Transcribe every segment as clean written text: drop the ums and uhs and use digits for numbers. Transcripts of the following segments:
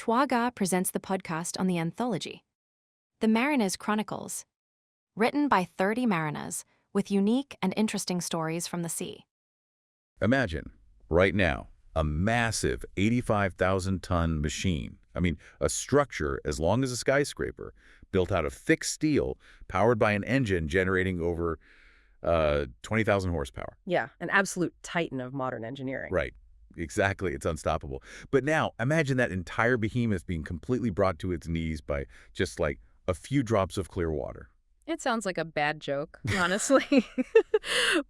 TWAGAA presents the podcast on the anthology, The Mariners Chronicles, written by 30 mariners with unique and interesting stories from the sea. Imagine, right now, a massive 85,000-ton machine. A structure as long as a skyscraper, built out of thick steel, powered by an engine generating over 20,000 horsepower. Yeah, an absolute titan of modern engineering. Right. Exactly. It's unstoppable. But now, imagine that entire behemoth being completely brought to its knees by just like a few drops of clear water. It sounds like a bad joke, honestly.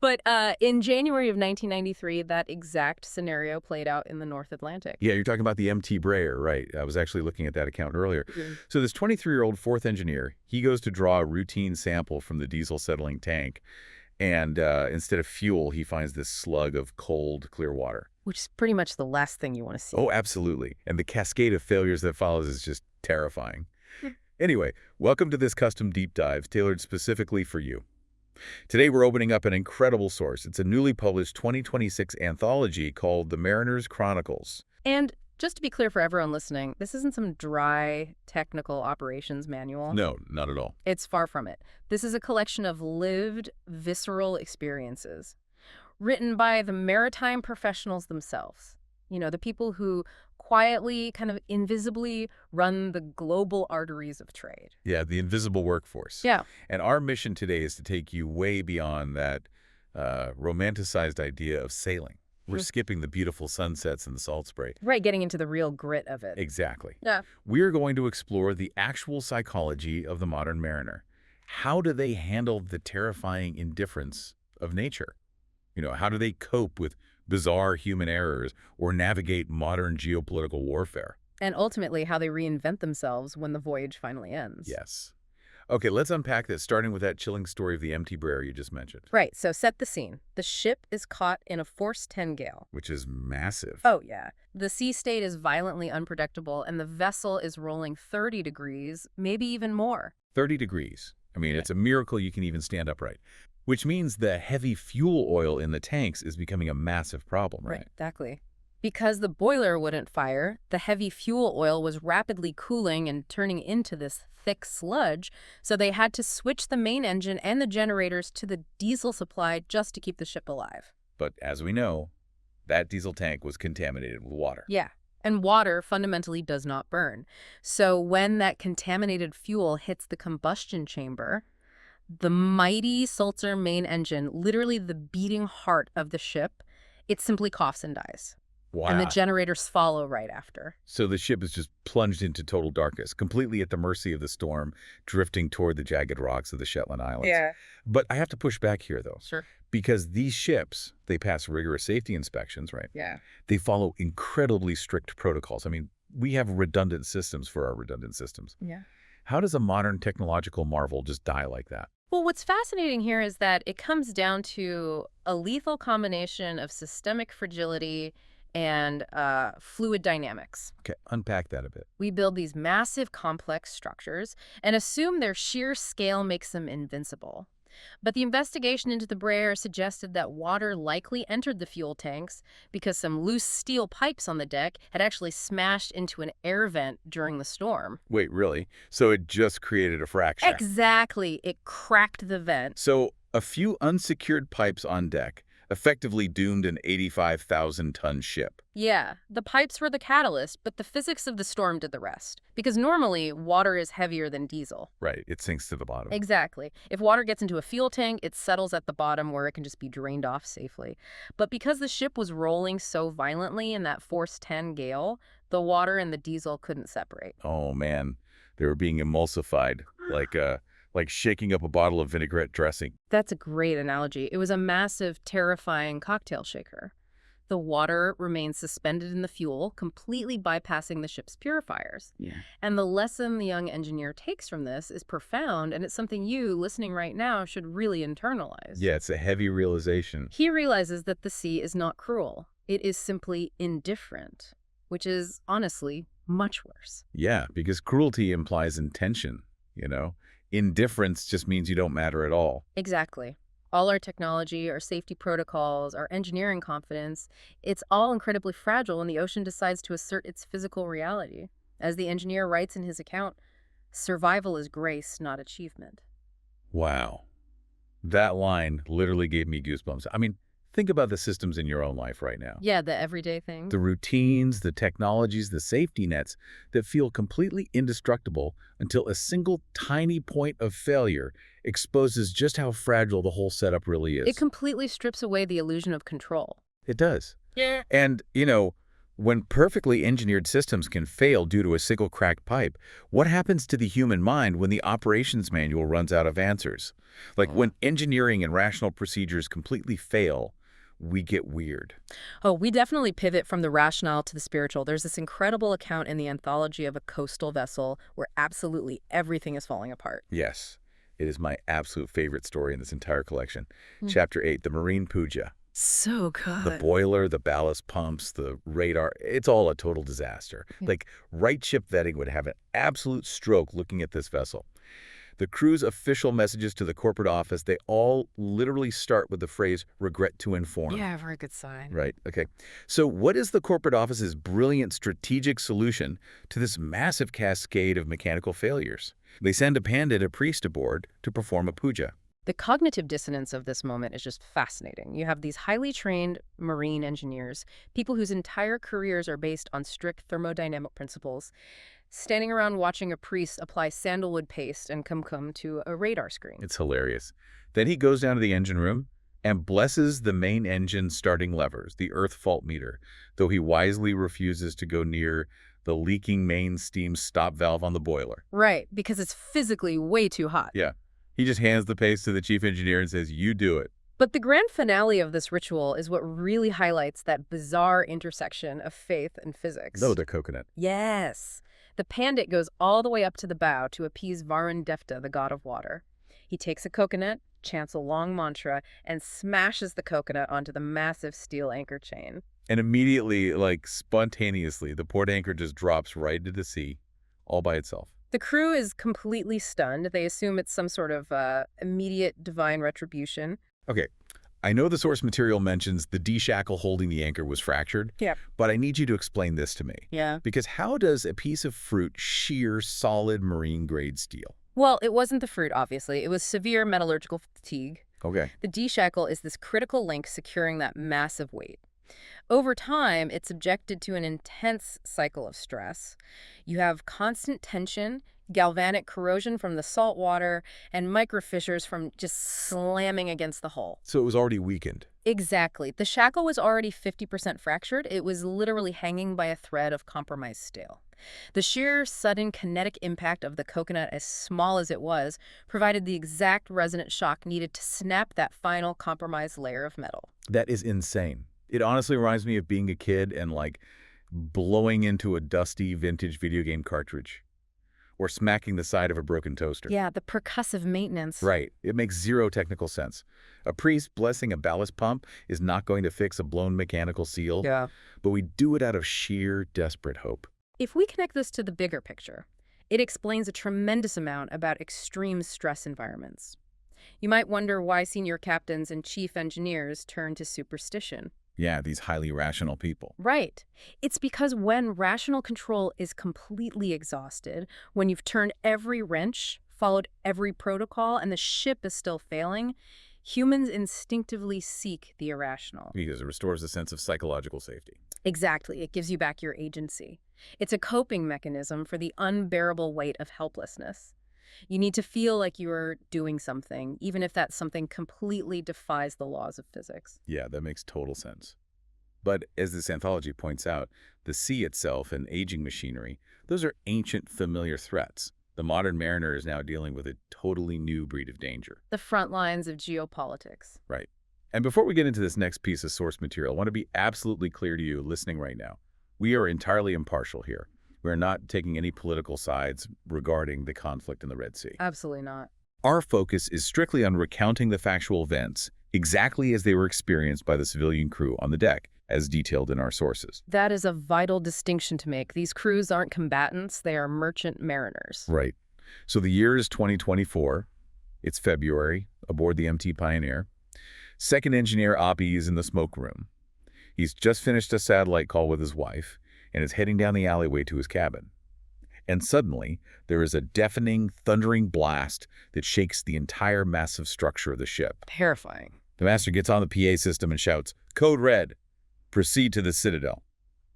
But in January of 1993, that exact scenario played out in the North Atlantic. Yeah, you're talking about the MT Brayer, right? I was actually looking at that account earlier. Mm-hmm. So this 23-year-old fourth engineer, he goes to draw a routine sample from the diesel settling tank. And instead of fuel, he finds this slug of cold, clear water. Which is pretty much the last thing you want to see. Oh, absolutely. And the cascade of failures that follows is just terrifying. Anyway, welcome to this custom deep dive tailored specifically for you. Today we're opening up an incredible source. It's a newly published 2026 anthology called The Mariners Chronicles. And just to be clear for everyone listening, this isn't some dry technical operations manual. No, not at all. It's far from it. This is a collection of lived, visceral experiences written by the maritime professionals themselves. You know, the people who quietly, kind of invisibly run the global arteries of trade. Yeah, the invisible workforce. Yeah. And our mission today is to take you way beyond that romanticized idea of sailing. We're skipping the beautiful sunsets and the salt spray. Right, getting into the real grit of it. Exactly. Yeah. We're going to explore the actual psychology of the modern mariner. How do they handle the terrifying indifference of nature? You know, how do they cope with bizarre human errors or navigate modern geopolitical warfare? And ultimately, how they reinvent themselves when the voyage finally ends. Yes. Okay, let's unpack this, starting with that chilling story of the MT Brayer you just mentioned. Right, so set the scene. The ship is caught in a force 10 gale. Which is massive. Oh, yeah. The sea state is violently unpredictable, and the vessel is rolling 30 degrees, maybe even more. 30 degrees. It's a miracle you can even stand upright. Which means the heavy fuel oil in the tanks is becoming a massive problem, right? Exactly. Because the boiler wouldn't fire, the heavy fuel oil was rapidly cooling and turning into this thick sludge, so they had to switch the main engine and the generators to the diesel supply just to keep the ship alive. But as we know, that diesel tank was contaminated with water. Yeah, and water fundamentally does not burn. So when that contaminated fuel hits the combustion chamber, the mighty Sulzer main engine, literally the beating heart of the ship, it simply coughs and dies. Wow. And the generators follow right after. So the ship is just plunged into total darkness, completely at the mercy of the storm, drifting toward the jagged rocks of the Shetland Islands. Yeah. But I have to push back here, though. Sure. Because these ships, they pass rigorous safety inspections, right? Yeah. They follow incredibly strict protocols. We have redundant systems for our redundant systems. Yeah. How does a modern technological marvel just die like that? Well, what's fascinating here is that it comes down to a lethal combination of systemic fragility and fluid dynamics. Okay, unpack that a bit. We build these massive, complex structures and assume their sheer scale makes them invincible. But the investigation into the Brayer suggested that water likely entered the fuel tanks because some loose steel pipes on the deck had actually smashed into an air vent during the storm. Wait, really? So it just created a fracture? Exactly. It cracked the vent. So a few unsecured pipes on deck effectively doomed an 85,000-ton ship. Yeah, the pipes were the catalyst, but the physics of the storm did the rest. Because normally, water is heavier than diesel. Right, it sinks to the bottom. Exactly. If water gets into a fuel tank, it settles at the bottom where it can just be drained off safely. But because the ship was rolling so violently in that force 10 gale, the water and the diesel couldn't separate. Oh, man. They were being emulsified, like shaking up a bottle of vinaigrette dressing. That's a great analogy. It was a massive, terrifying cocktail shaker. The water remained suspended in the fuel, completely bypassing the ship's purifiers. Yeah. And the lesson the young engineer takes from this is profound, and it's something you, listening right now, should really internalize. Yeah, it's a heavy realization. He realizes that the sea is not cruel. It is simply indifferent, which is, honestly, much worse. Yeah, because cruelty implies intention, Indifference just means you don't matter at all. Exactly. All our technology, our safety protocols, our engineering confidence, it's all incredibly fragile when the ocean decides to assert its physical reality. As the engineer writes in his account, survival is grace, not achievement. Wow. That line literally gave me goosebumps. I mean, think about the systems in your own life right now. Yeah, the everyday things. The routines, the technologies, the safety nets that feel completely indestructible until a single tiny point of failure exposes just how fragile the whole setup really is. It completely strips away the illusion of control. It does. Yeah. And, when perfectly engineered systems can fail due to a single cracked pipe, what happens to the human mind when the operations manual runs out of answers? Like when engineering and rational procedures completely fail, we get weird. Oh, we definitely pivot from the rationale to the spiritual. There's this incredible account in the anthology of a coastal vessel where absolutely everything is falling apart. Yes, it is my absolute favorite story in this entire collection. Chapter 8, The Marine Puja. So good. The boiler, the ballast pumps, the radar, it's all a total disaster. Like, right ship vetting would have an absolute stroke looking at this vessel. The crew's official messages to the corporate office, they all literally start with the phrase, regret to inform. Yeah, very good sign. Right, okay. So what is the corporate office's brilliant strategic solution to this massive cascade of mechanical failures? They send a pandit, a priest, aboard to perform a puja. The cognitive dissonance of this moment is just fascinating. You have these highly trained marine engineers, people whose entire careers are based on strict thermodynamic principles, standing around watching a priest apply sandalwood paste and kumkum to a radar screen. It's hilarious. Then he goes down to the engine room and blesses the main engine starting levers, the earth fault meter, though he wisely refuses to go near the leaking main steam stop valve on the boiler. Right, because it's physically way too hot. Yeah. He just hands the paste to the chief engineer and says, you do it. But the grand finale of this ritual is what really highlights that bizarre intersection of faith and physics. No, the coconut. Yes. The pandit goes all the way up to the bow to appease Varun Devta, the god of water. He takes a coconut, chants a long mantra, and smashes the coconut onto the massive steel anchor chain. And immediately, like spontaneously, the port anchor just drops right into the sea, all by itself. The crew is completely stunned. They assume it's some sort of immediate divine retribution. Okay, I know the source material mentions the D-shackle holding the anchor was fractured, Yeah. but I need you to explain this to me. Yeah. Because how does a piece of fruit shear solid marine-grade steel? Well, it wasn't the fruit, obviously. It was severe metallurgical fatigue. Okay. The D-shackle is this critical link securing that massive weight. Over time, it's subjected to an intense cycle of stress. You have constant tension, galvanic corrosion from the salt water, and microfissures from just slamming against the hull. So it was already weakened. Exactly. The shackle was already 50% fractured. It was literally hanging by a thread of compromised steel. The sheer, sudden kinetic impact of the coconut, as small as it was, provided the exact resonant shock needed to snap that final compromised layer of metal. That is insane. It honestly reminds me of being a kid and, like, blowing into a dusty vintage video game cartridge. Or smacking the side of a broken toaster. Yeah, the percussive maintenance. Right. It makes zero technical sense. A priest blessing a ballast pump is not going to fix a blown mechanical seal. Yeah. But we do it out of sheer, desperate hope. If we connect this to the bigger picture, it explains a tremendous amount about extreme stress environments. You might wonder why senior captains and chief engineers turn to superstition. Yeah, these highly rational people. Right. It's because when rational control is completely exhausted, when you've turned every wrench, followed every protocol, and the ship is still failing, humans instinctively seek the irrational. Because it restores a sense of psychological safety. Exactly. It gives you back your agency. It's a coping mechanism for the unbearable weight of helplessness. You need to feel like you're doing something, even if that something completely defies the laws of physics. Yeah, that makes total sense. But as this anthology points out, the sea itself and aging machinery, those are ancient, familiar threats. The modern mariner is now dealing with a totally new breed of danger. The front lines of geopolitics. Right. And before we get into this next piece of source material, I want to be absolutely clear to you listening right now. We are entirely impartial here. We're not taking any political sides regarding the conflict in the Red Sea. Absolutely not. Our focus is strictly on recounting the factual events exactly as they were experienced by the civilian crew on the deck, as detailed in our sources. That is a vital distinction to make. These crews aren't combatants, they are merchant mariners. Right. So the year is 2024. It's February, aboard the MT Pioneer. Second engineer Oppie is in the smoke room. He's just finished a satellite call with his wife and is heading down the alleyway to his cabin. And suddenly, there is a deafening, thundering blast that shakes the entire massive structure of the ship. Terrifying. The master gets on the PA system and shouts, "Code Red, proceed to the Citadel."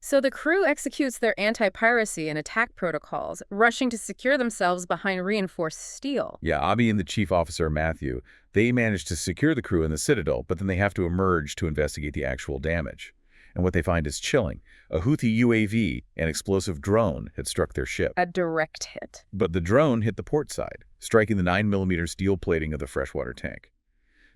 So the crew executes their anti-piracy and attack protocols, rushing to secure themselves behind reinforced steel. Yeah, Abby and the chief officer, Matthew, they manage to secure the crew in the Citadel, but then they have to emerge to investigate the actual damage. And what they find is chilling. A Houthi UAV, an explosive drone, had struck their ship. A direct hit. But the drone hit the port side, striking the 9mm steel plating of the freshwater tank.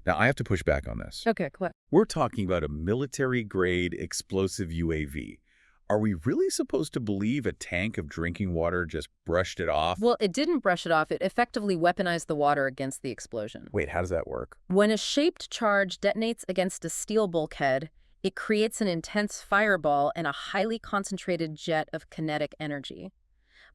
Now, I have to push back on this. Okay, what? We're talking about a military-grade explosive UAV. Are we really supposed to believe a tank of drinking water just brushed it off? Well, it didn't brush it off. It effectively weaponized the water against the explosion. Wait, how does that work? When a shaped charge detonates against a steel bulkhead, it creates an intense fireball and a highly concentrated jet of kinetic energy.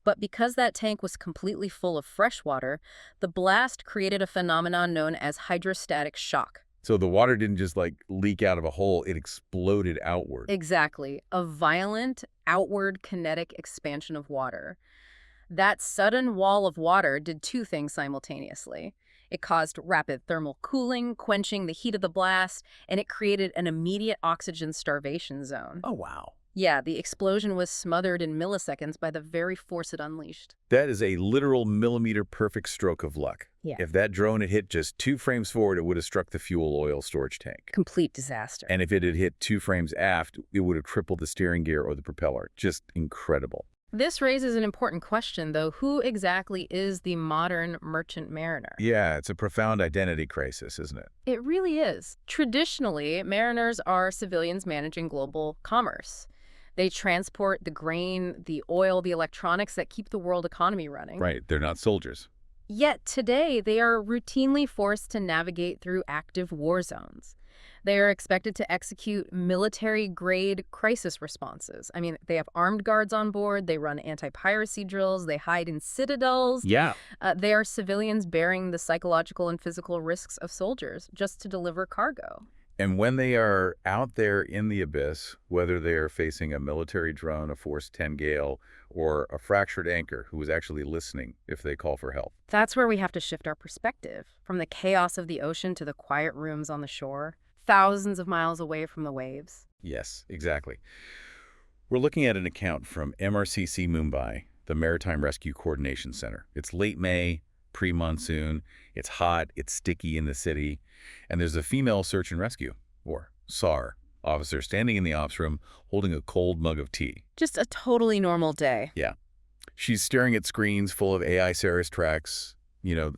But because that tank was completely full of fresh water, the blast created a phenomenon known as hydrostatic shock. So the water didn't just, leak out of a hole, it exploded outward. Exactly. A violent, outward kinetic expansion of water. That sudden wall of water did two things simultaneously. It caused rapid thermal cooling, quenching the heat of the blast, and it created an immediate oxygen starvation zone. Oh, wow. Yeah, the explosion was smothered in milliseconds by the very force it unleashed. That is a literal millimeter-perfect stroke of luck. Yeah. If that drone had hit just 2 frames forward, it would have struck the fuel oil storage tank. Complete disaster. And if it had hit 2 frames aft, it would have crippled the steering gear or the propeller. Just incredible. This raises an important question, though. Who exactly is the modern merchant mariner? Yeah, it's a profound identity crisis, isn't it? It really is. Traditionally, mariners are civilians managing global commerce. They transport the grain, the oil, the electronics that keep the world economy running. Right, they're not soldiers. Yet today, they are routinely forced to navigate through active war zones. They are expected to execute military-grade crisis responses. I mean, they have armed guards on board, they run anti-piracy drills, they hide in citadels. Yeah. They are civilians bearing the psychological and physical risks of soldiers just to deliver cargo. And when they are out there in the abyss, whether they are facing a military drone, a Force 10 gale, or a fractured anchor who is actually listening if they call for help. That's where we have to shift our perspective, from the chaos of the ocean to the quiet rooms on the shore, thousands of miles away from the waves. Yes, exactly. We're looking at an account from MRCC Mumbai, the Maritime Rescue Coordination Center. It's late May, pre-monsoon, it's hot, it's sticky in the city, and there's a female search and rescue, or SAR, officer standing in the ops room holding a cold mug of tea. Just a totally normal day. Yeah. She's staring at screens full of AI Ceres tracks, the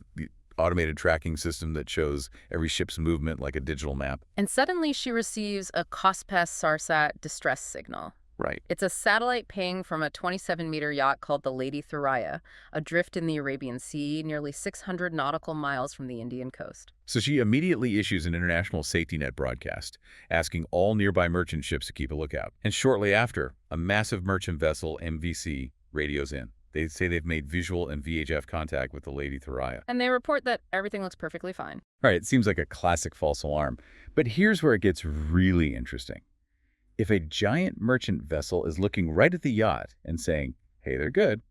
automated tracking system that shows every ship's movement like a digital map. And suddenly she receives a COSPAS SARSAT distress signal. Right. It's a satellite ping from a 27-meter yacht called the Lady Thuraya, adrift in the Arabian Sea, nearly 600 nautical miles from the Indian coast. So she immediately issues an international safety net broadcast, asking all nearby merchant ships to keep a lookout. And shortly after, a massive merchant vessel, MVC, radios in. They say they've made visual and VHF contact with the Lady Thuraya. And they report that everything looks perfectly fine. All right, it seems like a classic false alarm. But here's where it gets really interesting. If a giant merchant vessel is looking right at the yacht and saying, hey, they're good,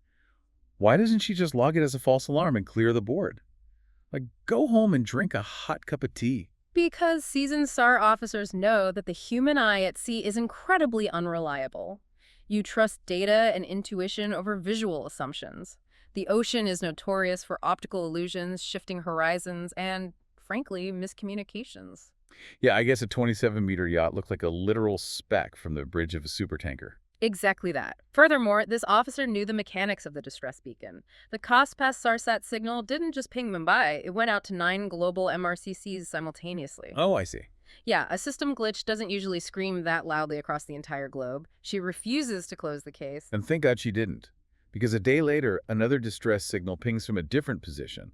why doesn't she just log it as a false alarm and clear the board? Go home and drink a hot cup of tea. Because seasoned SAR officers know that the human eye at sea is incredibly unreliable. You trust data and intuition over visual assumptions. The ocean is notorious for optical illusions, shifting horizons, and, frankly, miscommunications. Yeah, I guess a 27-meter yacht looked like a literal speck from the bridge of a supertanker. Exactly that. Furthermore, this officer knew the mechanics of the distress beacon. The COSPAS SARSAT signal didn't just ping Mumbai, it went out to 9 global MRCCs simultaneously. Oh, I see. Yeah, a system glitch doesn't usually scream that loudly across the entire globe. She refuses to close the case. And thank God she didn't, because a day later, another distress signal pings from a different position.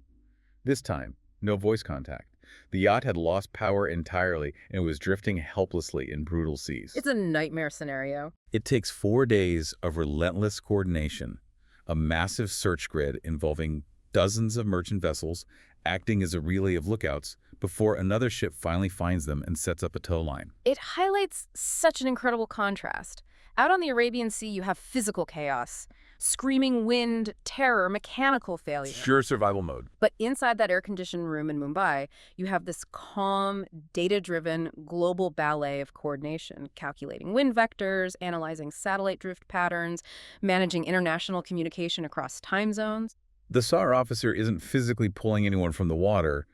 This time, no voice contact. The yacht had lost power entirely and was drifting helplessly in brutal seas. It's a nightmare scenario. It takes 4 days of relentless coordination, a massive search grid involving dozens of merchant vessels acting as a relay of lookouts before another ship finally finds them and sets up a tow line. It highlights such an incredible contrast. Out on the Arabian Sea, you have physical chaos. Screaming wind, terror, mechanical failure. Sure survival mode. But inside that air-conditioned room in Mumbai, you have this calm, data-driven global ballet of coordination, calculating wind vectors, analyzing satellite drift patterns, managing international communication across time zones. The SAR officer isn't physically pulling anyone from the water,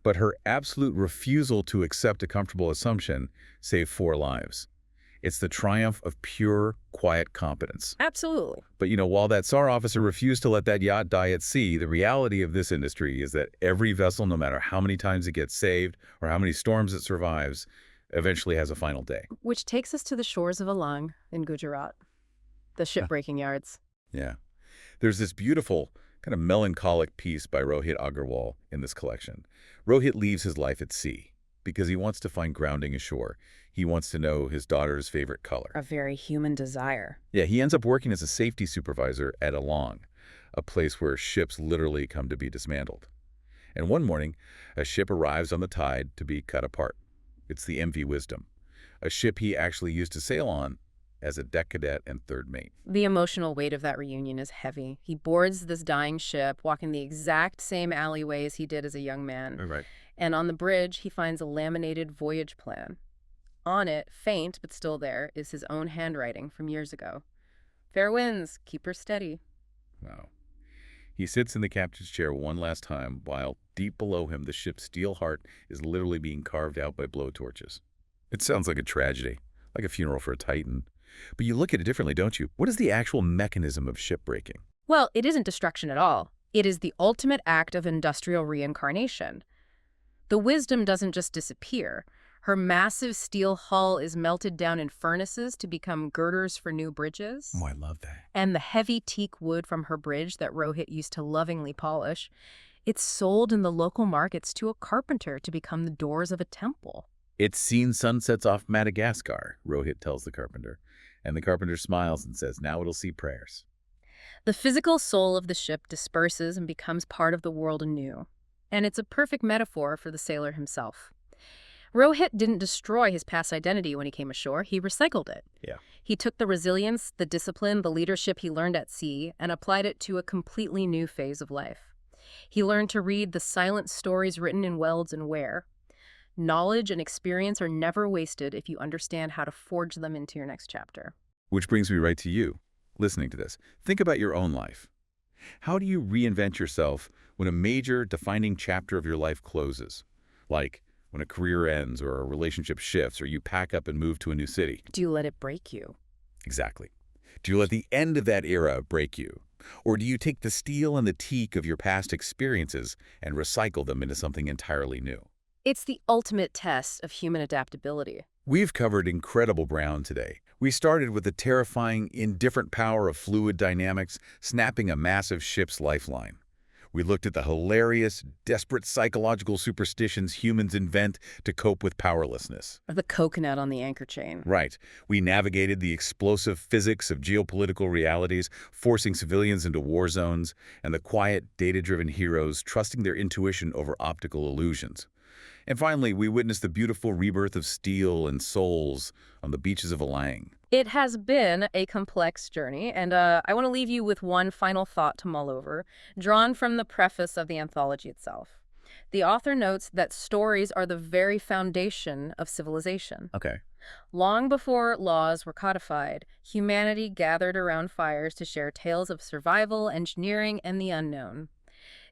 but her absolute refusal to accept a comfortable assumption saved 4 lives. It's the triumph of pure, quiet competence. Absolutely. But while that SAR officer refused to let that yacht die at sea, the reality of this industry is that every vessel, no matter how many times it gets saved or how many storms it survives, eventually has a final day. Which takes us to the shores of Alang in Gujarat, the shipbreaking yards. Yeah. There's this beautiful, kind of melancholic piece by Rohit Agarwal in this collection. Rohit leaves his life at sea because he wants to find grounding ashore. He wants to know his daughter's favorite color. A very human desire. Yeah, he ends up working as a safety supervisor at Alang, a place where ships literally come to be dismantled. And one morning, a ship arrives on the tide to be cut apart. It's the MV Wisdom, a ship he actually used to sail on as a deck cadet and third mate. The emotional weight of that reunion is heavy. He boards this dying ship, walking the exact same alleyways he did as a young man. Right. And on the bridge, he finds a laminated voyage plan. On it, faint but still there, is his own handwriting from years ago. Fair winds, keep her steady. Wow. He sits in the captain's chair one last time while deep below him the ship's steel heart is literally being carved out by blowtorches. It sounds like a tragedy, like a funeral for a titan. But you look at it differently, don't you? What is the actual mechanism of shipbreaking? Well, it isn't destruction at all. It is the ultimate act of industrial reincarnation. The Wisdom doesn't just disappear. Her massive steel hull is melted down in furnaces to become girders for new bridges. Oh, I love that. And the heavy teak wood from her bridge that Rohit used to lovingly polish, it's sold in the local markets to a carpenter to become the doors of a temple. It's seen sunsets off Madagascar, Rohit tells the carpenter. And the carpenter smiles and says, now it'll see prayers. The physical soul of the ship disperses and becomes part of the world anew. And it's a perfect metaphor for the sailor himself. Rohit didn't destroy his past identity when he came ashore. He recycled it. Yeah. He took the resilience, the discipline, the leadership he learned at sea and applied it to a completely new phase of life. He learned to read the silent stories written in welds and ware. Knowledge and experience are never wasted if you understand how to forge them into your next chapter. Which brings me right to you, listening to this. Think about your own life. How do you reinvent yourself when a major defining chapter of your life closes? Like when a career ends or a relationship shifts or you pack up and move to a new city. Do you let it break you? Exactly. Do you let the end of that era break you? Or do you take the steel and the teak of your past experiences and recycle them into something entirely new? It's the ultimate test of human adaptability. We've covered incredible ground today. We started with the terrifying, indifferent power of fluid dynamics, snapping a massive ship's lifeline. We looked at the hilarious, desperate psychological superstitions humans invent to cope with powerlessness. Or the coconut on the anchor chain. Right. We navigated the explosive physics of geopolitical realities, forcing civilians into war zones, and the quiet, data-driven heroes trusting their intuition over optical illusions. And finally, we witnessed the beautiful rebirth of steel and souls on the beaches of Alang. It has been a complex journey, and I want to leave you with one final thought to mull over, drawn from the preface of the anthology itself. The author notes that stories are the very foundation of civilization. Okay. Long before laws were codified, humanity gathered around fires to share tales of survival, engineering, and the unknown.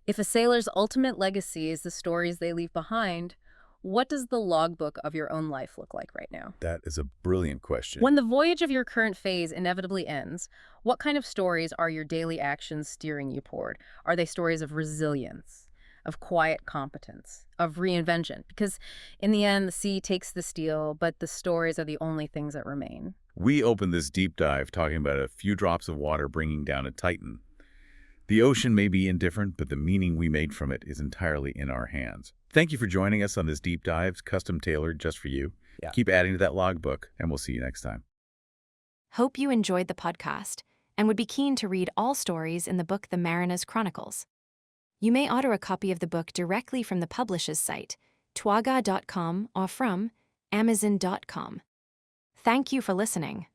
If a sailor's ultimate legacy is the stories they leave behind, what does the logbook of your own life look like right now? That is a brilliant question. When the voyage of your current phase inevitably ends, what kind of stories are your daily actions steering you toward? Are they stories of resilience, of quiet competence, of reinvention? Because in the end, the sea takes the steel, but the stories are the only things that remain. We opened this deep dive talking about a few drops of water bringing down a titan. The ocean may be indifferent, but the meaning we made from it is entirely in our hands. Thank you for joining us on this deep dive, custom tailored just for you. Yeah. Keep adding to that logbook, and we'll see you next time. Hope you enjoyed the podcast and would be keen to read all stories in the book The Mariners Chronicles. You may order a copy of the book directly from the publisher's site, TWAGAA.com, or from Amazon.com. Thank you for listening.